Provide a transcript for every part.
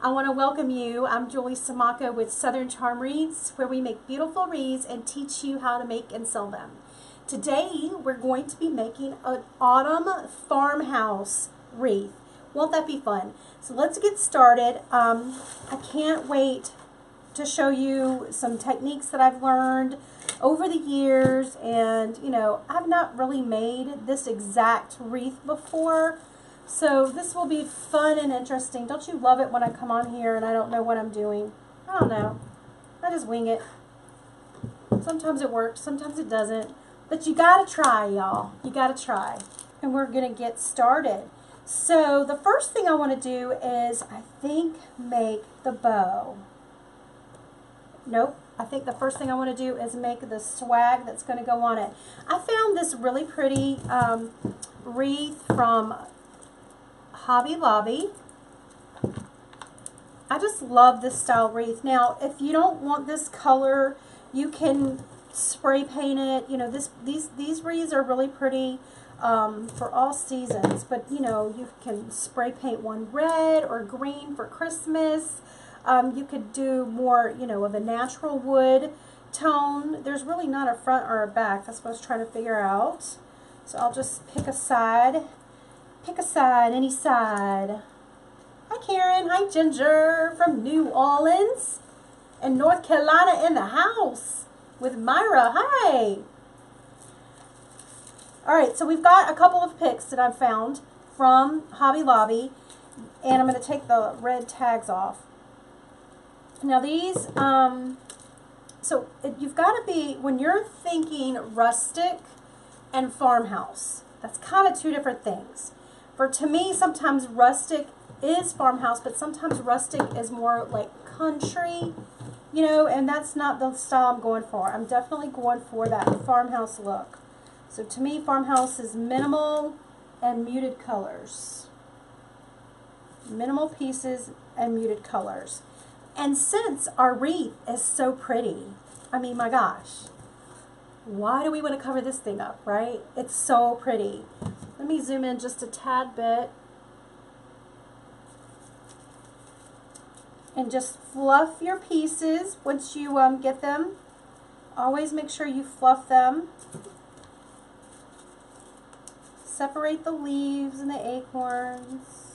I want to welcome you. I'm Julie Samaka with Southern Charm Wreaths, where we make beautiful wreaths and teach you how to make and sell them. Today, we're going to be making an autumn farmhouse wreath. Won't that be fun? So let's get started. I can't wait to show you some techniques that I've learned over the years, and I've not really made this exact wreath before, so this will be fun and interesting. Don't you love it when I come on here and I don't know what I'm doing? I don't know. I just wing it. Sometimes it works, sometimes it doesn't, but you gotta try, y'all. You gotta try. And we're gonna get started. So the first thing I want to do is, I think, make the bow. Nope. I think the first thing I want to do is make the swag that's going to go on it. I found this really pretty wreath from Hobby Lobby. I just love this style wreath. Now, if you don't want this color, you can spray paint it. These wreaths are really pretty for all seasons. But you can spray paint one red or green for Christmas. You could do more, of a natural wood tone. There's really not a front or a back. That's what I was trying to figure out. So I'll just pick a side. Pick a side, any side. Hi, Karen. Hi, Ginger from New Orleans and North Carolina in the house with Myra. Hi. All right, so we've got a couple of picks that I've found from Hobby Lobby, and I'm going to take the red tags off. Now these, you've got to be, when you're thinking rustic and farmhouse, that's kind of two different things. To me, sometimes rustic is farmhouse, but sometimes rustic is more like country, and that's not the style I'm going for. I'm definitely going for that farmhouse look. So to me, farmhouse is minimal and muted colors. Minimal pieces and muted colors. And since our wreath is so pretty, I mean, my gosh, why do we want to cover this thing up, right? It's so pretty. Let me zoom in just a tad bit. And just fluff your pieces once you get them. Always make sure you fluff them. Separate the leaves and the acorns.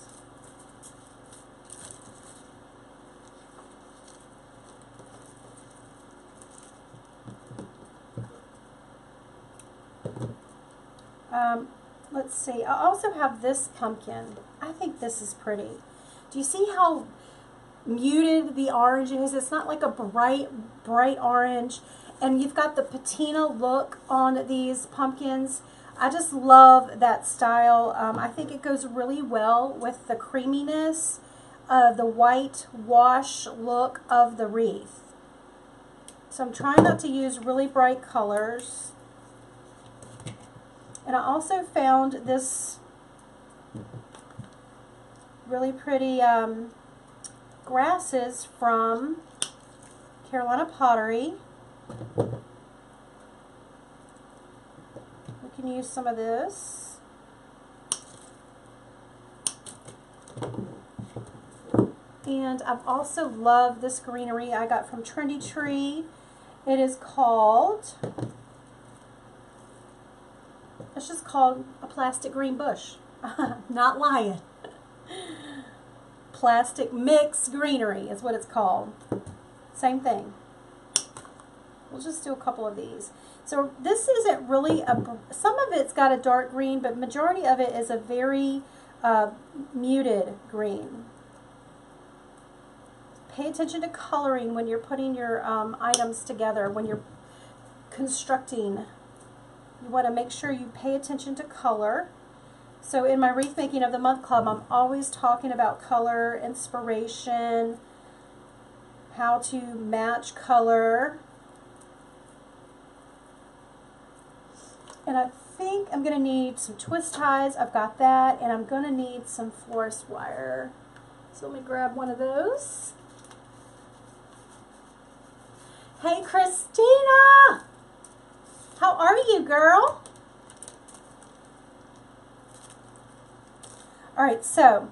Let's see, I also have this pumpkin. I think this is pretty. Do you see how muted the orange is? It's not like a bright orange. And you've got the patina look on these pumpkins. I just love that style. I think it goes really well with the creaminess of the white wash look of the wreath. So I'm trying not to use really bright colors. And I also found this really pretty grasses from Carolina Pottery. We can use some of this. And I've also loved this greenery I got from Trendy Tree. It is called... It's just called a plastic green bush. Not lying. Plastic mix greenery is what it's called. Same thing. We'll just do a couple of these. So this isn't really some of it's got a dark green, but majority of it is a very muted green. Pay attention to coloring when you're putting your items together, when you're constructing. You want to make sure you pay attention to color. So in my Wreath Making of the Month Club, I'm always talking about color, inspiration, how to match color. And I think I'm going to need some twist ties. I've got that. And I'm going to need some florist wire. So let me grab one of those. Hey, Christina! How are you, girl? All right, so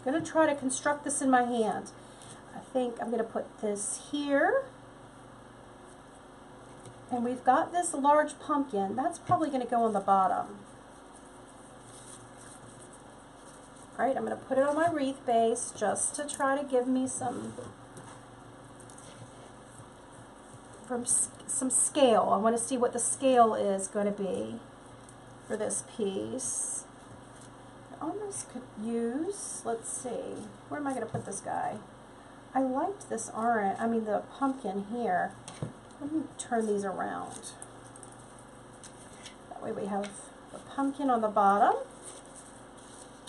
I'm going to try to construct this in my hand. I think I'm going to put this here. And we've got this large pumpkin. That's probably going to go on the bottom. Alright, I'm going to put it on my wreath base just to try to give me some scale. I want to see what the scale is going to be for this piece. I almost could use, let's see, where am I going to put this guy? I liked this orange, the pumpkin here. Let me turn these around. That way we have the pumpkin on the bottom,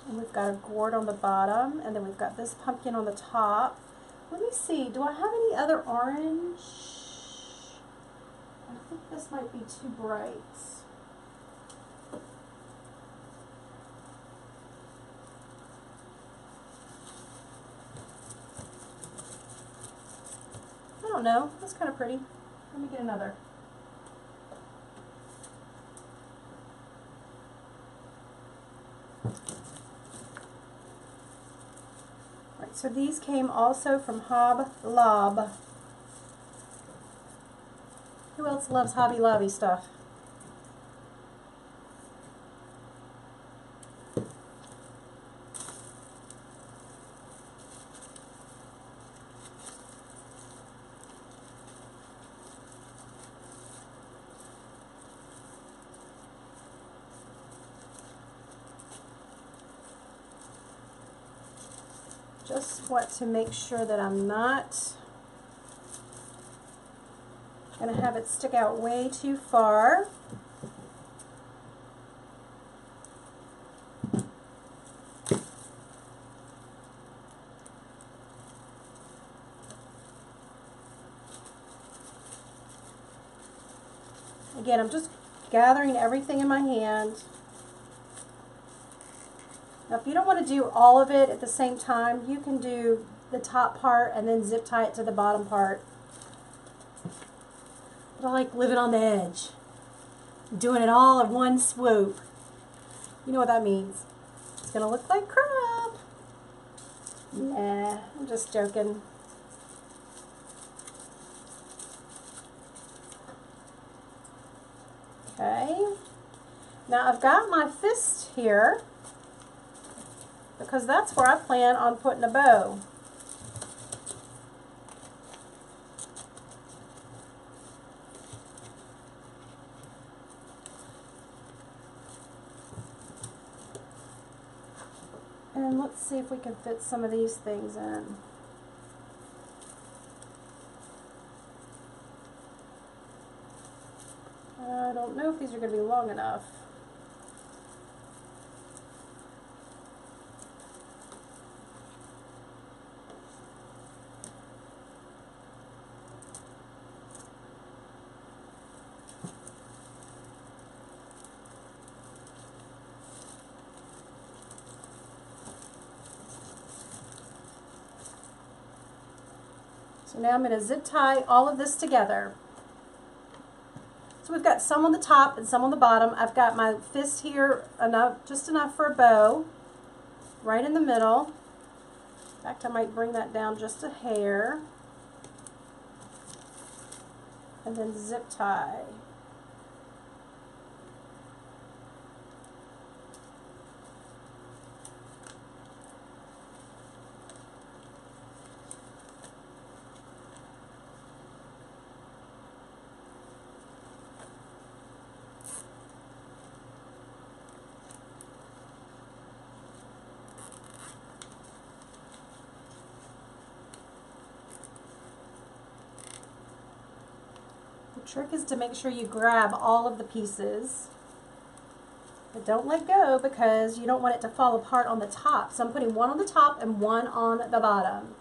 and we've got a gourd on the bottom, and then we've got this pumpkin on the top. Let me see, do I have any other orange? I think this might be too bright. I don't know, that's kind of pretty. Let me get another. Right, so these came also from Hob Lob. Who else loves Hobby Lobby stuff? Just want to make sure that I'm not going to have it stick out way too far. Again, I'm just gathering everything in my hand. Now, if you don't want to do all of it at the same time, you can do the top part and then zip tie it to the bottom part. But I like living on the edge, doing it all in one swoop. You know what that means. It's going to look like crap. Nah, I'm just joking. Okay. Now I've got my fist here, because that's where I plan on putting a bow. And let's see if we can fit some of these things in. I don't know if these are going to be long enough. So now I'm going to zip tie all of this together. So we've got some on the top and some on the bottom. I've got my fist here, just enough for a bow, right in the middle. In fact, I might bring that down just a hair. And then zip tie. The trick is to make sure you grab all of the pieces, but don't let go because you don't want it to fall apart on the top. So I'm putting one on the top and one on the bottom.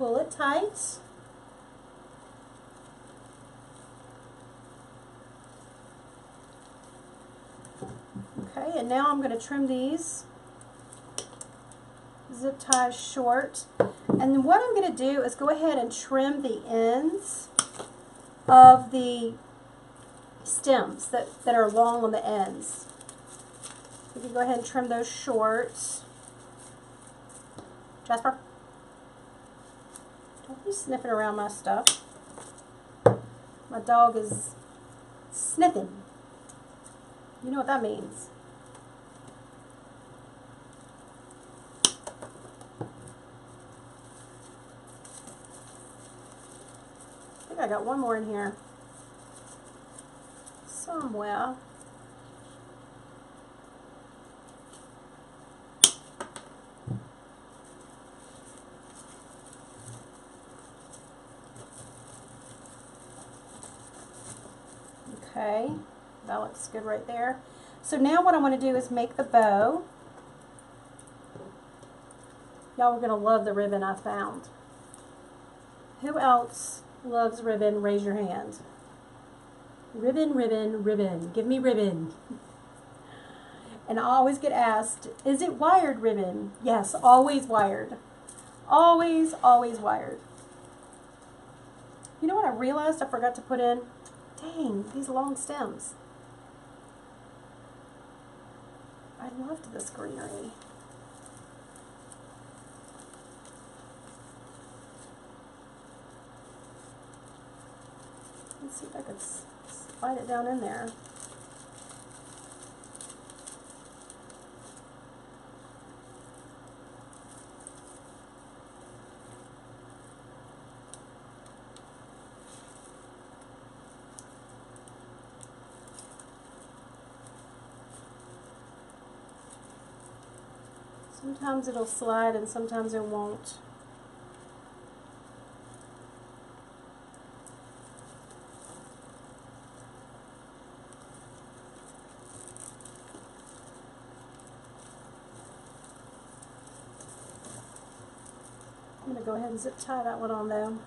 pull it tight. Okay, and now I'm going to trim these zip ties short. And then what I'm going to do is go ahead and trim the ends of the stems that are long on the ends. You can go ahead and trim those short. Jasper, don't be sniffing around my stuff. My dog is sniffing. You know what that means. I think I got one more in here somewhere. Okay, that looks good right there. So now what I want to do is make the bow. Y'all are going to love the ribbon I found. Who else loves ribbon? Raise your hand. Ribbon, ribbon, ribbon. Give me ribbon. And I always get asked, is it wired ribbon? Yes, always wired. Always, always wired. You know what I realized I forgot to put in? Dang, these long stems. I loved this greenery. Let's see if I could slide it down in there. Sometimes it'll slide and sometimes it won't. I'm going to go ahead and zip tie that one on though.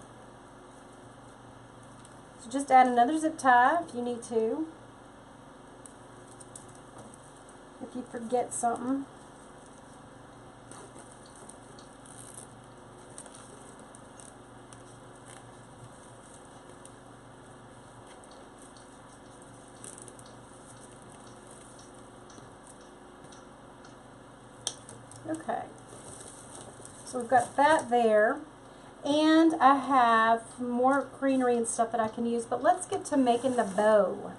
So just add another zip tie if you need to. If you forget something. Okay, so we've got that there, and I have more greenery and stuff that I can use, but let's get to making the bow.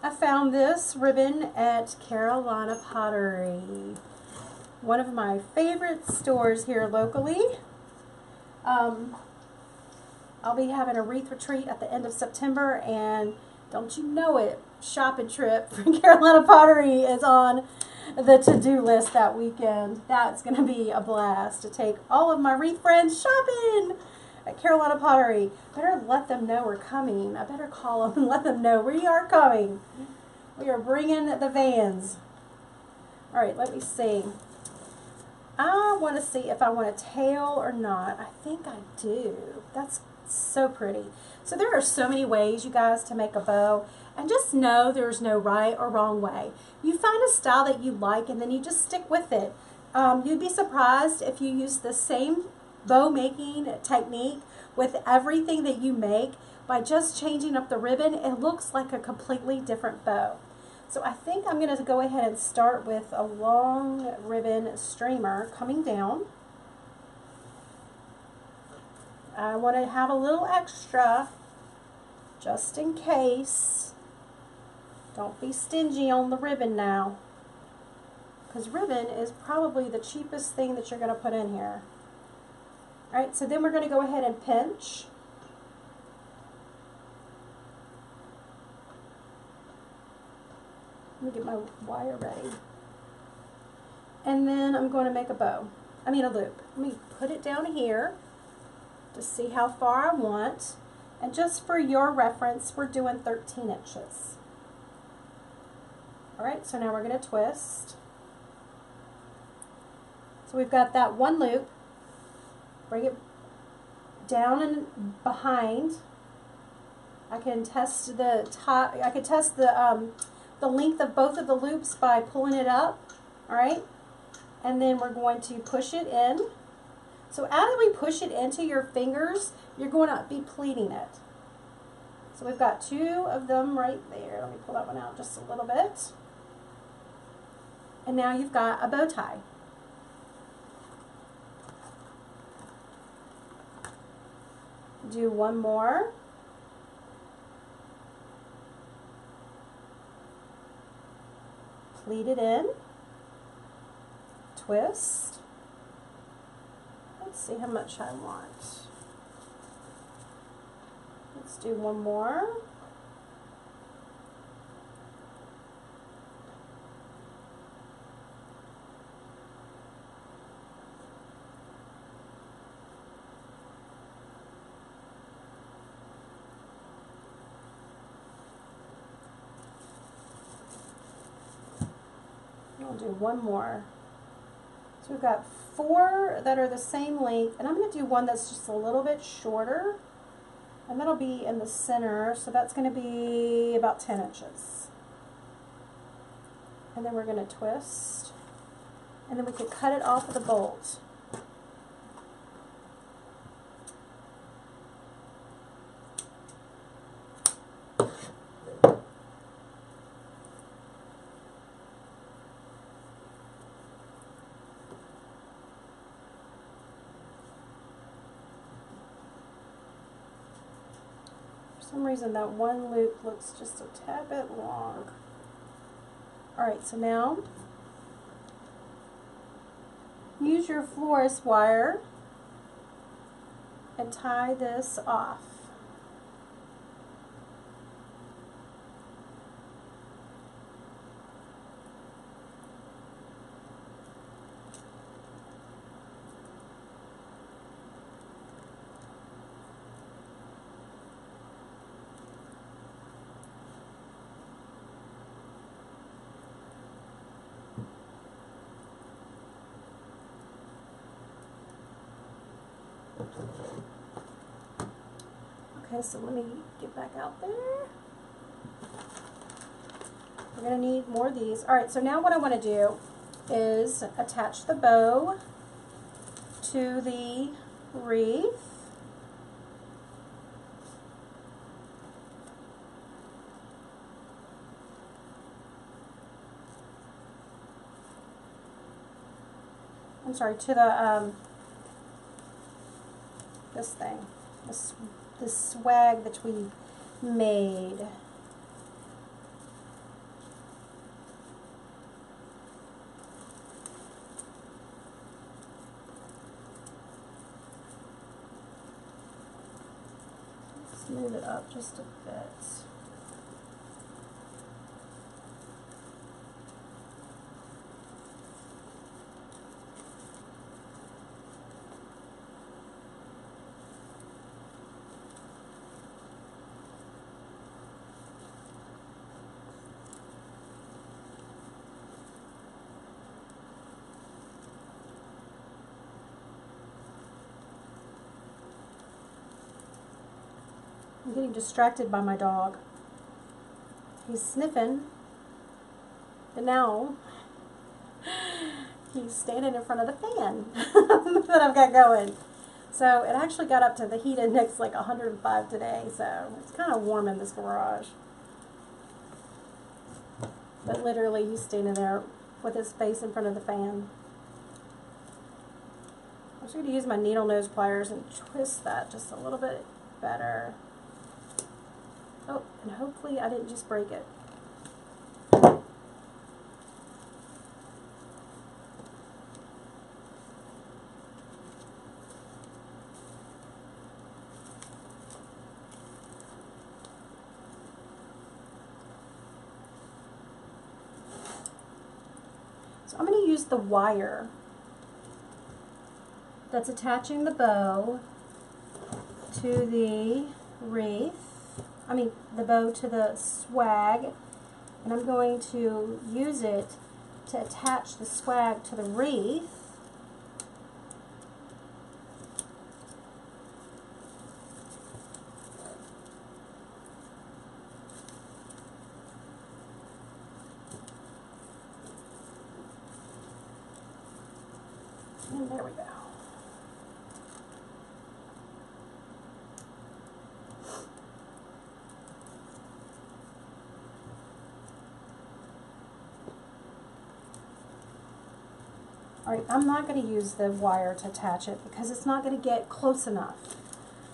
I found this ribbon at Carolina Pottery, one of my favorite stores here locally. I'll be having a wreath retreat at the end of September, and don't you know it, shopping trip for Carolina Pottery is on the to-do list that weekend. That's going to be a blast to take all of my wreath friends shopping at Carolina Pottery. Better let them know we're coming. I better call them and let them know we are coming. We are bringing the vans. All right, let me see. I want to see if I want a tail or not. I think I do. That's so pretty. So there are so many ways, you guys, to make a bow. And just know there's no right or wrong way. You find a style that you like and then you just stick with it. You'd be surprised if you use the same bow making technique with everything that you make. By just changing up the ribbon, it looks like a completely different bow. So I think I'm going to go ahead and start with a long ribbon streamer coming down. I want to have a little extra just in case. Don't be stingy on the ribbon now, because ribbon is probably the cheapest thing that you're going to put in here. Alright, so then we're going to go ahead and pinch. Let me get my wire ready. And then I'm going to make a bow. I mean a loop. Let me put it down here to see how far I want. And just for your reference, we're doing 13 inches. Alright, so now we're going to twist. So we've got that one loop. bring it down and behind. I can test the top. I could test the length of both of the loops by pulling it up. All right, and then we're going to push it in. So as we push it into your fingers, you're going to be pleating it. So we've got 2 of them right there. Let me pull that one out just a little bit. And now you've got a bow tie. Do one more. Pleat it in. Twist. Let's see how much I want. Let's do one more. I'll do one more. So we've got 4 that are the same length, and I'm going to do one that's just a little bit shorter, and that'll be in the center, so that's going to be about 10 inches. And then we're going to twist, and then we could cut it off with a bolt. For some reason that one loop looks just a tad bit long. Alright, so now use your florist wire and tie this off. Okay, so let me get back out there. We're going to need more of these. Alright, so now what I want to do is attach the bow to the wreath. I'm sorry, to the this thing, this swag that we made. Let's move it up just a bit. I'm getting distracted by my dog. He's sniffing, but now he's standing in front of the fan that I've got going. So it actually got up to the heat index like 105 today, so it's kind of warm in this garage. But literally he's standing there with his face in front of the fan. I'm just going to use my needle nose pliers and twist that just a little bit better. Oh, and hopefully I didn't just break it. So I'm going to use the wire that's attaching the bow to the wreath. The bow to the swag, and I'm going to use it to attach the swag to the wreath. There we go. Alright, I'm not going to use the wire to attach it because it's not going to get close enough.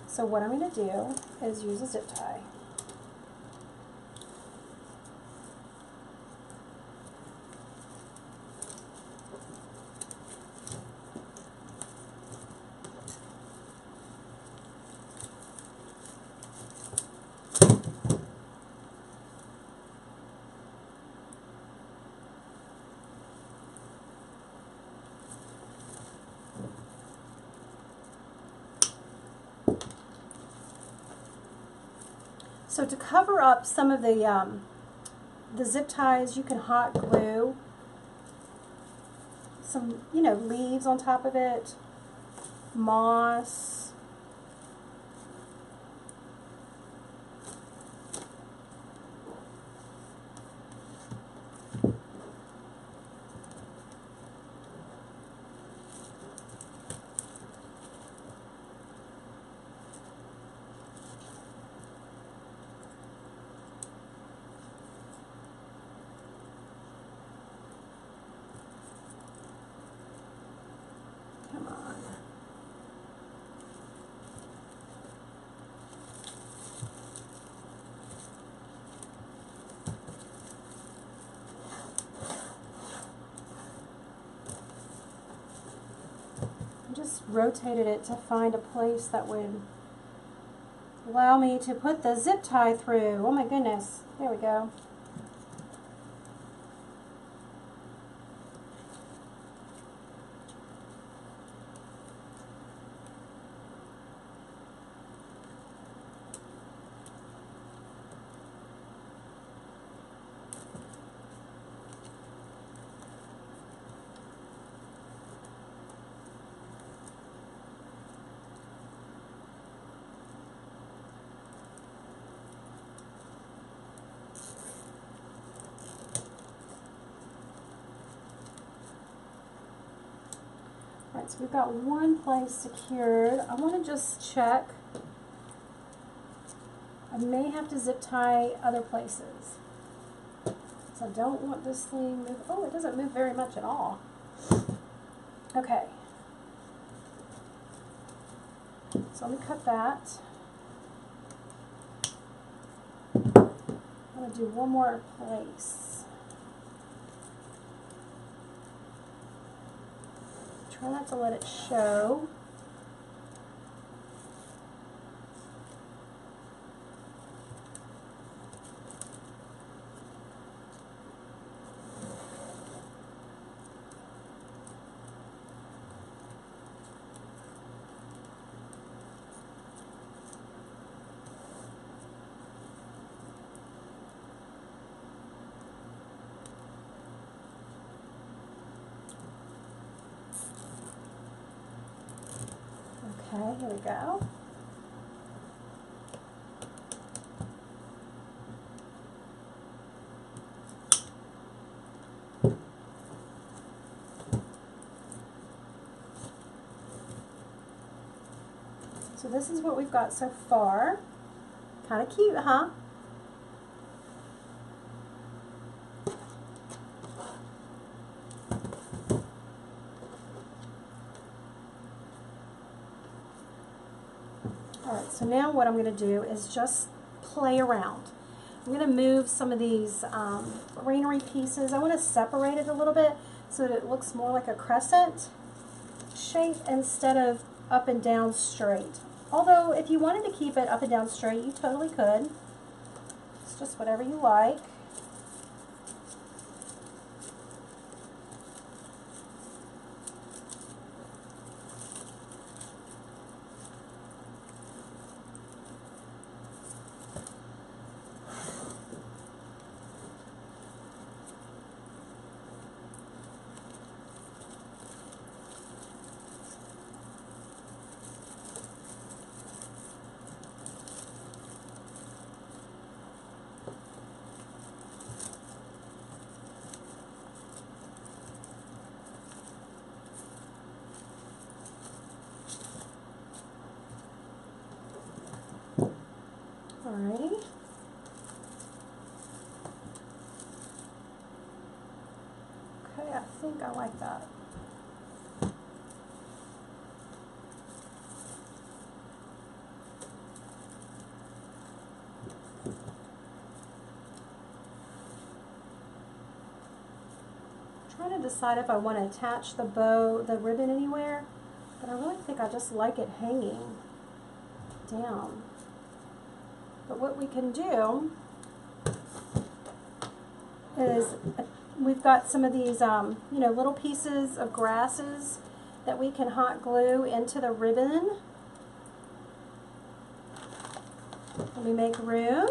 So what I'm going to do is use a zip tie. So to cover up some of the zip ties, you can hot glue some, leaves on top of it, moss. Come on. I just rotated it to find a place that would allow me to put the zip tie through. Oh my goodness. There we go. Alright, so we've got one place secured. I want to just check. I may have to zip tie other places. So I don't want this thing move. Oh, it doesn't move very much at all. Okay. So let me cut that. I'm going to do one more place. Try not to let it show. Okay, here we go. So this is what we've got so far. Kind of cute, huh? Alright, so now what I'm going to do is just play around. I'm going to move some of these greenery pieces. I want to separate it a little bit so that it looks more like a crescent shape instead of up and down straight. Although if you wanted to keep it up and down straight, you totally could. It's just whatever you like. Alrighty. Okay, I think I like that. I'm trying to decide if I want to attach the bow, the ribbon anywhere, but I really think I just like it hanging down. But what we can do is we've got some of these, you know, little pieces of grasses that we can hot glue into the ribbon. Let me make room.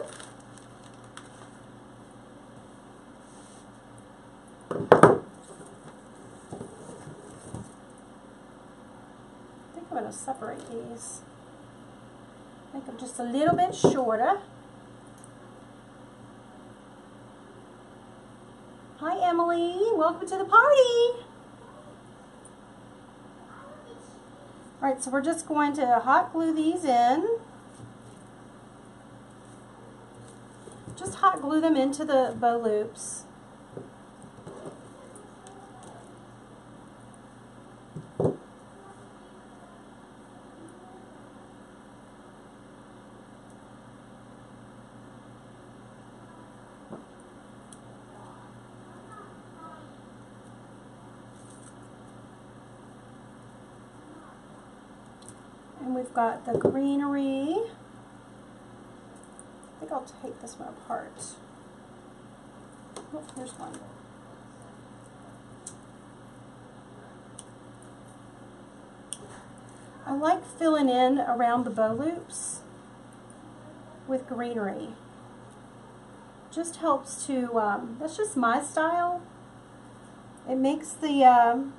I'm going to separate these, make them just a little bit shorter. Hi Emily, welcome to the party. Alright, so we're just going to hot glue these in. Just hot glue them into the bow loops. And we've got the greenery. I think I'll take this one apart. Oh, here's one. I like filling in around the bow loops with greenery. Just helps to, that's just my style. It makes the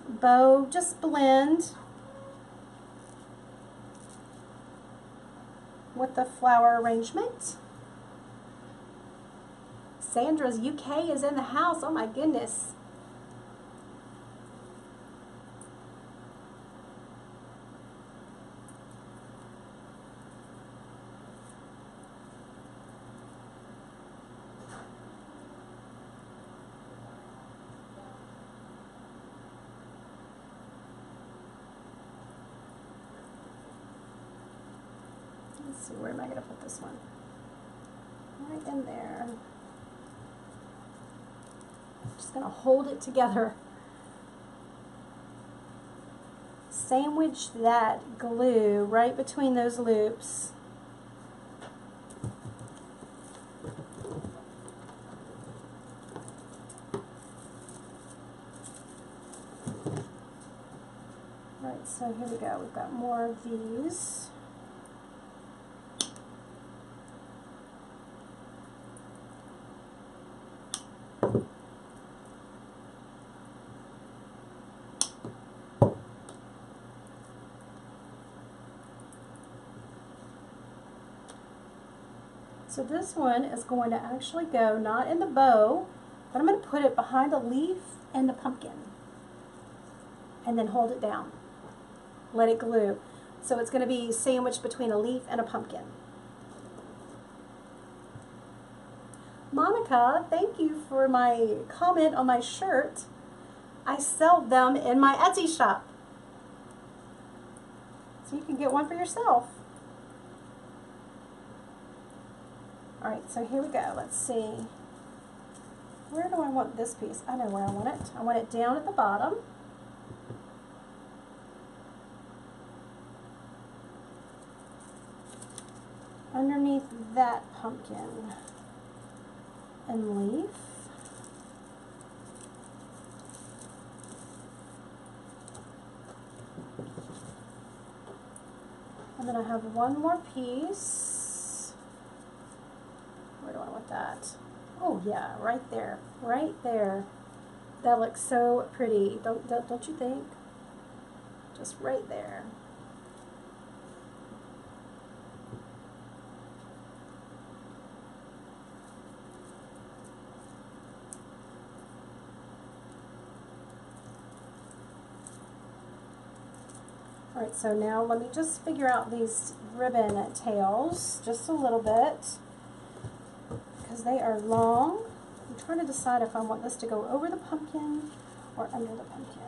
bow just blend with the flower arrangement. Sandra's UK is in the house. Oh my goodness. Let's see, where am I going to put this one? Right in there. Just going to hold it together. Sandwich that glue right between those loops. Right, so here we go. We've got more of these. So this one is going to actually go not in the bow, but I'm going to put it behind the leaf and the pumpkin. And then hold it down. Let it glue. So it's going to be sandwiched between a leaf and a pumpkin. Monica, thank you for my comment on my shirt. I sell them in my Etsy shop. So you can get one for yourself. Alright, so here we go. Let's see. Where do I want this piece? I know where I want it. I want it down at the bottom. Underneath that pumpkin and leaf. And then I have one more piece. Where do I want that? Oh yeah, right there, right there. That looks so pretty, don't you think? Just right there. Alright, so now let me just figure out these ribbon tails just a little bit because they are long. I'm trying to decide if I want this to go over the pumpkin or under the pumpkin.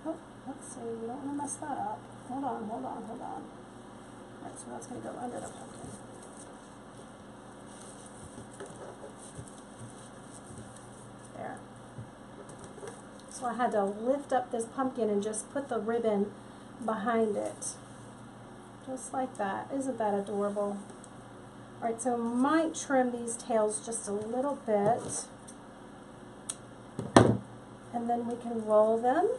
Oh, let's see, we don't want to mess that up. Hold on, hold on, hold on. Alright, so that's going to go under the pumpkin. There. So I had to lift up this pumpkin and just put the ribbon behind it. Just like that. Isn't that adorable? Alright, so I might trim these tails just a little bit. And then we can roll them.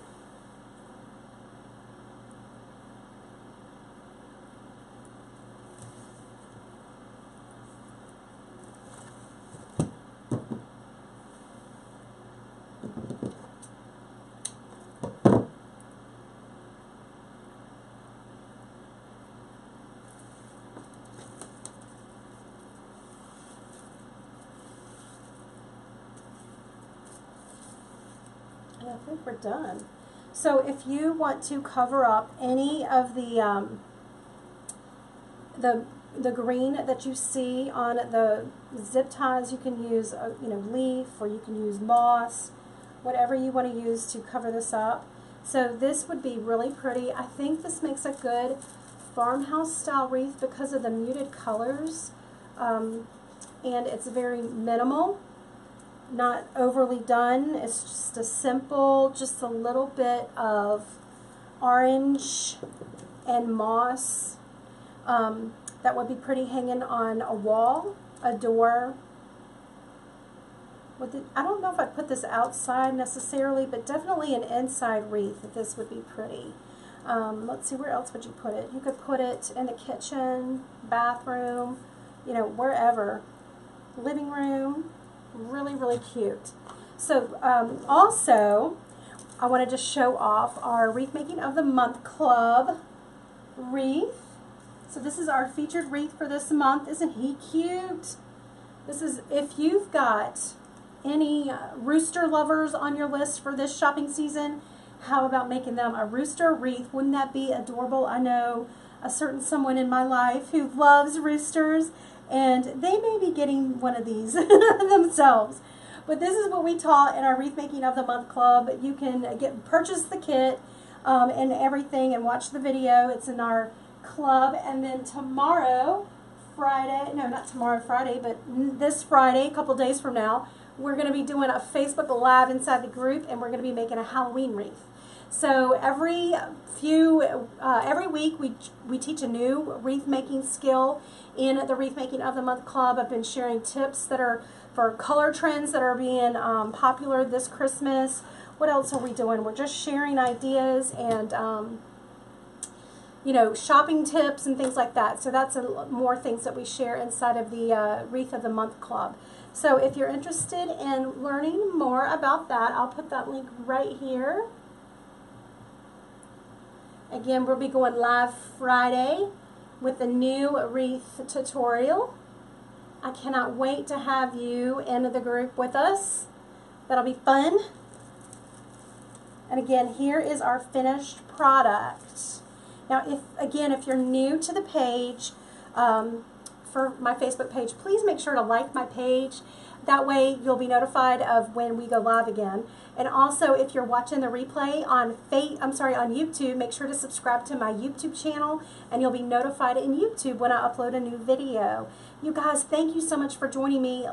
And I think we're done. So if you want to cover up any of the green that you see on the zip ties, you can use leaf, or you can use moss, whatever you want to use to cover this up. So this would be really pretty. I think this makes a good farmhouse style wreath because of the muted colors, and it's very minimal. Not overly done. It's just a simple, just a little bit of orange and moss that would be pretty hanging on a wall, a door. I don't know if I'd put this outside necessarily, but definitely an inside wreath. This would be pretty. Let's see, where else would you put it? You could put it in the kitchen, bathroom, wherever. Living room. Really, really cute. So also, I wanted to show off our Wreath Making of the Month Club wreath. So this is our featured wreath for this month. Isn't he cute? This is, if you've got any rooster lovers on your list for this shopping season, how about making them a rooster wreath? Wouldn't that be adorable? I know a certain someone in my life who loves roosters, and they may be getting one of these themselves. But this is what we taught in our Wreath Making of the Month Club. You can purchase the kit and everything and watch the video. It's in our club. And then tomorrow, Friday, no, not tomorrow, Friday, but this Friday, a couple days from now, we're going to be doing a Facebook Live inside the group, and we're going to be making a Halloween wreath. So every week we teach a new wreath making skill in the Wreath Making of the Month Club. I've been sharing tips that are for color trends that are being popular this Christmas. What else are we doing? We're just sharing ideas and shopping tips and things like that. So that's more things that we share inside of the Wreath of the Month Club. So if you're interested in learning more about that, I'll put that link right here. Again, we'll be going live Friday with the new wreath tutorial. I cannot wait to have you in the group with us. That'll be fun. And again, here is our finished product. Now, if you're new to the page, for my Facebook page, please make sure to like my page. That way you'll be notified of when we go live again. And also, if you're watching the replay on YouTube, make sure to subscribe to my YouTube channel, and you'll be notified in YouTube when I upload a new video. You guys, thank you so much for joining me.